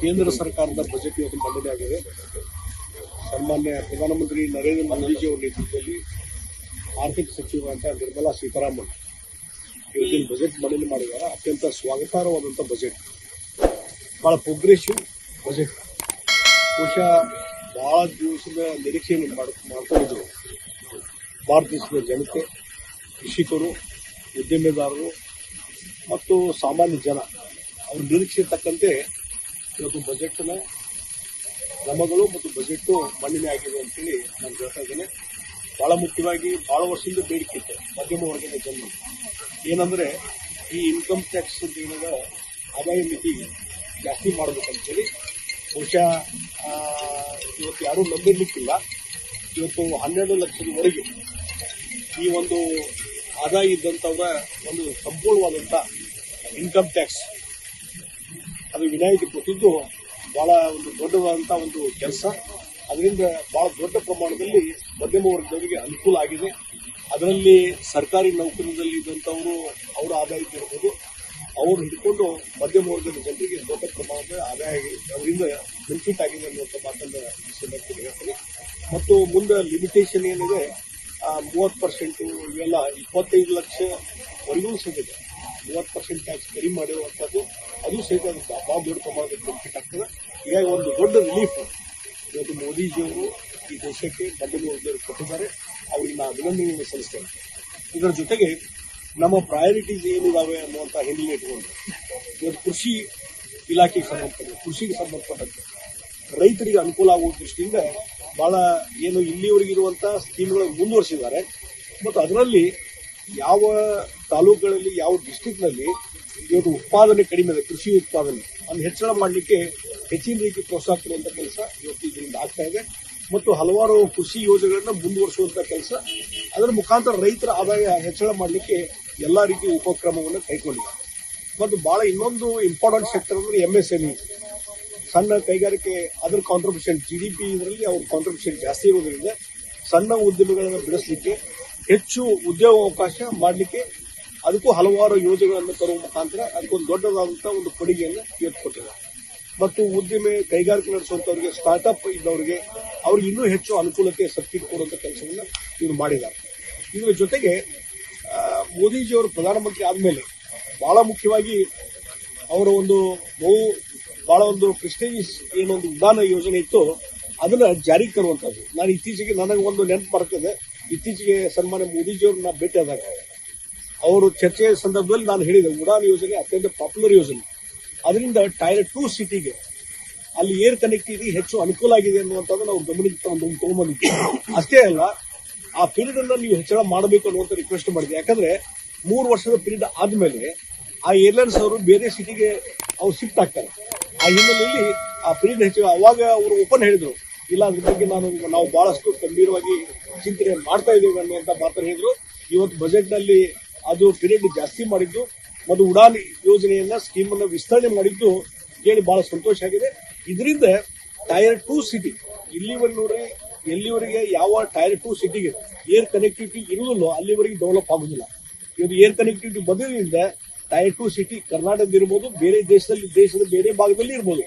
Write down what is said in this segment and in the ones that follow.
ಕೇಂದ್ರ ಸರ್ಕಾರದ ಬಜೆಟ್ ಇವತ್ತು ಮಂಡನೆ ಆಗಿದೆ. ಸನ್ಮಾನ್ಯ ಪ್ರಧಾನಮಂತ್ರಿ ನರೇಂದ್ರ ಮೋದಿಜಿ ಅವರ ನೇತೃತ್ವದಲ್ಲಿ ಆರ್ಥಿಕ ಸಚಿವರಾದ ನಿರ್ಮಲಾ ಸೀತಾರಾಮನ್ ಇವತ್ತಿನ ಬಜೆಟ್ ಮಂಡನೆ ಮಾಡಿದ್ದಾರೆ. ಅತ್ಯಂತ ಸ್ವಾಗತಾರ್ಹವಾದಂಥ ಬಜೆಟ್, ಭಾಳ ಪ್ರೋಗ್ರೆಸಿವ್ ಬಜೆಟ್. ಬಹುಶಃ ಭಾಳ ದಿವಸದ ನಿರೀಕ್ಷೆಯನ್ನು ಮಾಡ್ಕೊಂಡಿದ್ರು ಭಾರತ ದೇಶದ ಜನತೆ, ಕೃಷಿಕರು, ಉದ್ಯಮೆದಾರರು ಮತ್ತು ಸಾಮಾನ್ಯ ಜನ. ಅವ್ರ ನಿರೀಕ್ಷೆ ತಕ್ಕಂತೆ ಇವತ್ತು ಬಜೆಟ್ನ ಕ್ರಮಗಳು ಮತ್ತು ಬಜೆಟ್ಟು ಮಂಡನೆ ಆಗಿದೆ ಅಂತೇಳಿ ನಾನು ಹೇಳ್ತಾ ಇದ್ದೇನೆ. ಭಾಳ ಮುಖ್ಯವಾಗಿ ಭಾಳ ವರ್ಷದಿಂದ ಬೇಡಿಕೆ ಇತ್ತು ಮಧ್ಯಮ ವರ್ಗದ ಜನರು. ಏನಂದರೆ ಈ ಇನ್ಕಮ್ ಟ್ಯಾಕ್ಸ್ ಏನದ ಆದಾಯ ಮಿತಿ ಜಾಸ್ತಿ ಮಾಡಬೇಕಂತೇಳಿ. ಬಹುಶಃ ಇವತ್ತು ಯಾರೂ ನಂಬಿರ್ಲಿಕ್ಕಿಲ್ಲ. ಇವತ್ತು 12 ಲಕ್ಷದವರೆಗೆ ಈ ಒಂದು ಆದಾಯ ಇದ್ದಂಥವ್ರ ಒಂದು ಸಂಪೂರ್ಣವಾದಂಥ ಇನ್ಕಮ್ ಟ್ಯಾಕ್ಸ್ ಅದು ವಿನಾಯಿತಿ ಕೊಟ್ಟಿದ್ದು ಭಾಳ ಒಂದು ದೊಡ್ಡದಾದಂಥ ಒಂದು ಕೆಲಸ. ಅದರಿಂದ ಭಾಳ ದೊಡ್ಡ ಪ್ರಮಾಣದಲ್ಲಿ ಮಧ್ಯಮ ವರ್ಗದವರಿಗೆ ಅನುಕೂಲ ಆಗಿದೆ. ಅದರಲ್ಲಿ ಸರ್ಕಾರಿ ನೌಕರದಲ್ಲಿ ಇದ್ದಂಥವರು ಅವರ ಆದಾಯ ಇರ್ಬೋದು, ಅವರು ಹಿಡ್ಕೊಂಡು ಮಧ್ಯಮ ವರ್ಗದ ಜನರಿಗೆ ದೊಡ್ಡ ಪ್ರಮಾಣದ ಆದಾಯ ಅವರಿಂದ ಬೆನಿಫಿಟ್ ಆಗಿದೆ ಅನ್ನುವಂಥ ಮಾತನ್ನು ಹೇಳ್ತೀನಿ. ಮತ್ತು ಮುಂದೆ ಲಿಮಿಟೇಷನ್ ಏನಿದೆ 30% ಇವೆಲ್ಲ 25 ಲಕ್ಷವರೆಗೂ ಸಿಗುತ್ತೆ. 30% ಟ್ಯಾಕ್ಸ್ ಕಡಿಮೆ ಮಾಡಿರುವಂಥದ್ದು ಅದು ಸಹಿತ ಭಾಳ ದೊಡ್ಡ ಪ್ರಮಾಣದ ಬೆನಿಫಿಟ್ ಆಗ್ತದೆ. ಹೀಗಾಗಿ ಒಂದು ದೊಡ್ಡ ರಿಲೀಫ್ ಇವತ್ತು ಮೋದಿಜಿಯವರು ಈ ದೇಶಕ್ಕೆ ಮಧ್ಯಮ ವರ್ಗದವರು ಕೊಟ್ಟಿದ್ದಾರೆ. ಅವರಿಗೆ ನಾನು ಅಭಿನಂದನೆಯನ್ನು ಸಲ್ಲಿಸ್ತೇನೆ. ಇದರ ಜೊತೆಗೆ ನಮ್ಮ ಪ್ರಯಾರಿಟೀಸ್ ಏನಿದಾವೆ ಅನ್ನುವಂಥ ಹಿನ್ನೆಲೆ ಇಟ್ಕೊಂಡು ಇವತ್ತು ಕೃಷಿ ಇಲಾಖೆಗೆ ಸಂಬಂಧಪಟ್ಟ, ಕೃಷಿಗೆ ಸಂಬಂಧಪಟ್ಟಂತೆ ರೈತರಿಗೆ ಅನುಕೂಲ ಆಗುವ ದೃಷ್ಟಿಯಿಂದ ಭಾಳ ಏನು ಇಲ್ಲಿವರೆಗಿರುವಂಥ ಸ್ಕೀಮ್ಗಳನ್ನು ಮುಂದುವರಿಸಿದ್ದಾರೆ. ಮತ್ತು ಅದರಲ್ಲಿ ಯಾವ ತಾಲೂಕುಗಳಲ್ಲಿ, ಯಾವ ಡಿಸ್ಟಿಕ್ನಲ್ಲಿ ಇವತ್ತು ಉತ್ಪಾದನೆ ಕಡಿಮೆ ಇದೆ, ಕೃಷಿ ಉತ್ಪಾದನೆ ಅದನ್ನು ಹೆಚ್ಚಳ ಮಾಡಲಿಕ್ಕೆ ಹೆಚ್ಚಿನ ರೀತಿ ಪ್ರೋತ್ಸಾಹ ಕೊಡುವಂಥ ಕೆಲಸ ಇವತ್ತು ಇದರಿಂದ ಆಗ್ತಾ ಇದೆ. ಮತ್ತು ಹಲವಾರು ಕೃಷಿ ಯೋಜನೆಗಳನ್ನು ಮುಂದುವರಿಸುವಂಥ ಕೆಲಸ, ಅದರ ಮುಖಾಂತರ ರೈತರ ಆದಾಯ ಹೆಚ್ಚಳ ಮಾಡಲಿಕ್ಕೆ ಎಲ್ಲ ರೀತಿಯ ಉಪಕ್ರಮವನ್ನು ಕೈಗೊಂಡಿದೆ. ಮತ್ತು ಭಾಳ ಇನ್ನೊಂದು ಇಂಪಾರ್ಟೆಂಟ್ ಸೆಕ್ಟರ್ ಅಂದರೆ MSME, ಸಣ್ಣ ಕೈಗಾರಿಕೆ. ಅದರ ಕಾಂಟ್ರಿಬ್ಯೂಷನ್ GDP ಇದರಲ್ಲಿ ಅವ್ರ ಕಾಂಟ್ರಿಬ್ಯೂಷನ್ ಜಾಸ್ತಿ ಇರೋದ್ರಿಂದ ಸಣ್ಣ ಉದ್ಯಮಗಳನ್ನು ಬೆಳೆಸಲಿಕ್ಕೆ, ಹೆಚ್ಚು ಉದ್ಯೋಗಾವಕಾಶ ಮಾಡಲಿಕ್ಕೆ ಅದಕ್ಕೂ ಹಲವಾರು ಯೋಜನೆಗಳನ್ನು ತರುವ ಮುಖಾಂತರ ಅದಕ್ಕೊಂದು ದೊಡ್ಡದಾದಂಥ ಒಂದು ಕೊಡುಗೆಯನ್ನು ಕೊಟ್ಟಿದ್ದಾರೆ. ಮತ್ತು ಉದ್ಯಮೆ ಕೈಗಾರಿಕೆ ನಡೆಸುವಂಥವ್ರಿಗೆ, ಸ್ಟಾರ್ಟ್ಅಪ್ ಇದ್ದವರಿಗೆ ಅವ್ರಿಗೆ ಇನ್ನೂ ಹೆಚ್ಚು ಅನುಕೂಲತೆ ಸಬ್ಸಿಡಿ ಕೊಡುವಂಥ ಕೆಲಸವನ್ನು ಇವರು ಮಾಡಿದ್ದಾರೆ. ಇದರ ಜೊತೆಗೆ ಮೋದಿಜಿಯವರು ಪ್ರಧಾನಮಂತ್ರಿ ಆದಮೇಲೆ ಭಾಳ ಮುಖ್ಯವಾಗಿ ಅವರ ಒಂದು ಭಾಳ ಒಂದು ಪ್ರೆಸ್ಟೀಜಿಯಸ್ ಏನೊಂದು ಉಡಾನ ಯೋಜನೆ ಇತ್ತು ಅದನ್ನು ಜಾರಿಗೆ ತರುವಂಥದ್ದು. ನಾನು ಇತ್ತೀಚೆಗೆ ನನಗೆ ಒಂದು ನೆನಪು ಬರ್ತದೆ. ಇತ್ತೀಚೆಗೆ ಸನ್ಮಾನ್ಯ ಮೋದಿಜಿಯವ್ರನ್ನ ಭೇಟಿಯಾದಾಗ ಅವರು ಚರ್ಚೆಯ ಸಂದರ್ಭದಲ್ಲಿ ನಾನು ಹೇಳಿದೆ, ಉಡಾನ್ ಯೋಜನೆ ಅತ್ಯಂತ ಪಾಪ್ಯುಲರ್ ಯೋಜನೆ. ಅದರಿಂದ ಟೈರ್ 2 ಸಿಟಿಗೆ ಅಲ್ಲಿ ಏರ್ ಕನೆಕ್ಟಿವಿಟಿ ಹೆಚ್ಚು ಅನುಕೂಲ ಆಗಿದೆ ಅನ್ನುವಂಥದ್ದು ನಾವು ಗಮನಕ್ಕೆ ತಗೊಂಡ್ಬಂದಿದ್ದೀವಿ. ಅಷ್ಟೇ ಅಲ್ಲ, ಆ ಪೀರಿಯಡ್ ಅನ್ನು ನೀವು ಹೆಚ್ಚಳ ಮಾಡಬೇಕು ಅನ್ನುವಂಥ ರಿಕ್ವೆಸ್ಟ್ ಮಾಡಿದೆ. ಯಾಕಂದ್ರೆ 3 ವರ್ಷದ ಪೀರಿಯಡ್ ಆದ್ಮೇಲೆ ಆ ಏರ್ಲೈನ್ಸ್ ಅವರು ಬೇರೆ ಸಿಟಿಗೆ ಅವ್ರು ಶಿಫ್ಟ್ ಆಗ್ತಾರೆ. ಆ ಹಿನ್ನೆಲೆಯಲ್ಲಿ ಆ ಪೀರಿಯಡ್ ಹೆಚ್ಚು ಅವಾಗ ಅವರು ಓಪನ್ ಹೇಳಿದ್ರು, ಇಲ್ಲ ಅದ್ರ ಬಗ್ಗೆ ನಾವು ಬಹಳಷ್ಟು ಗಂಭೀರವಾಗಿ ಚಿಂತನೆ ಮಾಡ್ತಾ ಇದ್ದೇವೆ ಅನ್ನುವಂಥ ಮಾತನ್ನು ಹೇಳಿದ್ರು. ಇವತ್ತು ಬಜೆಟ್ನಲ್ಲಿ ಅದು ಪೀರಿಯಡ್ ಜಾಸ್ತಿ ಮಾಡಿದ್ದು ಮತ್ತು ಉಡಾನ್ ಯೋಜನೆಯನ್ನ ಸ್ಕೀಮನ್ನು ವಿಸ್ತರಣೆ ಮಾಡಿದ್ದು ಕೇಳಿ ಬಹಳ ಸಂತೋಷ ಆಗಿದೆ. ಇದರಿಂದ ಟೈರ್ 2 ಸಿಟಿ ಎಲ್ಲಿವರೆಗೆ ಯಾವ ಟೈರ್ 2 ಸಿಟಿಗೆ ಏರ್ ಕನೆಕ್ಟಿವಿಟಿ ಇರುವುದಿಲ್ಲೋ ಅಲ್ಲಿವರೆಗೆ ಡೆವಲಪ್ ಆಗುದಿಲ್ಲ. ಇವತ್ತು ಏರ್ ಕನೆಕ್ಟಿವಿಟಿ ಬಂದಿದ್ದರಿಂದ ಟೈರ್ 2 ಸಿಟಿ ಕರ್ನಾಟಕದ ಇರ್ಬೋದು, ಬೇರೆ ದೇಶದ ಬೇರೆ ಭಾಗದಲ್ಲಿ ಇರ್ಬೋದು,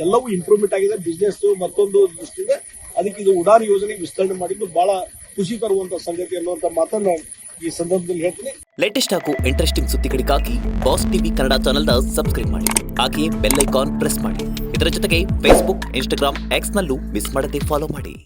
ಎಲ್ಲವೂ ಇಂಪ್ರೂವ್ಮೆಂಟ್ ಆಗಿದೆ. ಬಿಸ್ನೆಸ್ ಮತ್ತೊಂದು ದೃಷ್ಟಿಯಿಂದ ಅದಕ್ಕೆ ಇದು ಉಡಾನ್ ಯೋಜನೆ ವಿಸ್ತರಣೆ ಮಾಡಿದ್ದು ಬಹಳ ಖುಷಿ ತರುವಂತ ಸಂಗತಿ ಅನ್ನುವಂಥ ಮಾತನ್ನ ಈ ಸಂದರ್ಭದಲ್ಲಿ ಹೇಳ್ತೀನಿ. ಲೇಟೆಸ್ಟ್ ಹಾಗೂ ಇಂಟ್ರೆಸ್ಟಿಂಗ್ ಸುದ್ದಿಗಳಿಗಾಗಿ ಬಾಸ್ ಟಿವಿ ಕನ್ನಡ ಚಾನೆಲ್ನ ಸಬ್ಸ್ಕ್ರೈಬ್ ಮಾಡಿ. ಹಾಗೆಯೇ ಬೆಲ್ ಐಕಾನ್ ಪ್ರೆಸ್ ಮಾಡಿ. ಇದರ ಜೊತೆಗೆ ಫೇಸ್ಬುಕ್, ಇನ್ಸ್ಟಾಗ್ರಾಮ್, ಎಕ್ಸ್ ನಲ್ಲೂ ಮಿಸ್ ಮಾಡದೆ ಫಾಲೋ ಮಾಡಿ.